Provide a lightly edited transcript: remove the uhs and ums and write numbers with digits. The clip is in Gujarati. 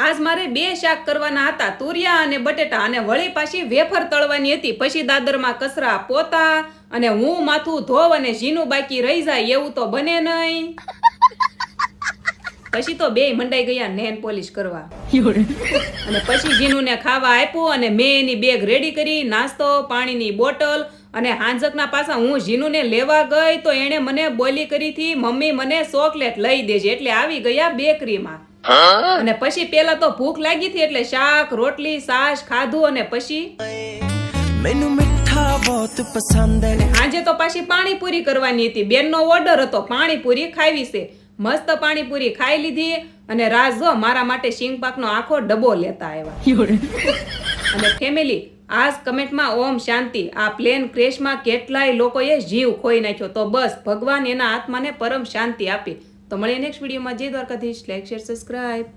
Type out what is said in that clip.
આજ મારે 2 શાક કરવાના હતા, તુરિયા અને બટેટા, અને વળી પાછી વેફર તળવાની હતી. પછી દાદરમાં કચરા પોતા અને હું માથું ધોવ અને જીનું બાકી રહી જાય એવું તો બને નહીં. પછી તો બેય મંડાઈ ગયા નેન પોલિશ કરવા. અને પછી જીનુને ખાવા આપ્યું અને મેં એની બેગ રેડી કરી, નાસ્તો, પાણીની બોટલ. અને હાંજકના પાછા હું જીનુને લેવા ગઈ તો એણે મને બોલી કરી હતી, મમ્મી મને ચોકલેટ લઈ દેજે. એટલે આવી ગયા બેકરીમાં. અને પછી પેલા તો ભૂખ લાગી હતી એટલે શાક, રોટલી, છાશ ખાધું. અને પછી મેનુ મીઠા બહોત પસંદ હે. આજે તો પાછી પાણીપુરી કરવાની હતી. બેનનો ઓર્ડર હતો, પાણીપુરી ખાવી છે. મસ્ત પાણીપુરી ખાઈ લીધી. અને રાજ જો મારા માટે સિંગપાકનો આખો ડબ્બો લેતા આવ્યા. અને ફેમિલી, આજ કમેન્ટમાં ઓમ શાંતિ. આ પ્લેન ક્રેશમાં કેટલાય લોકોએ જીવ ખોઈ નાખ્યો. તો બસ ભગવાન એના આત્માને પરમ શાંતિ આપે. તો મળીએ નેક્સ્ટ વિડીયોમાં. જય દ્વારકાધીશ. Like, share, subscribe.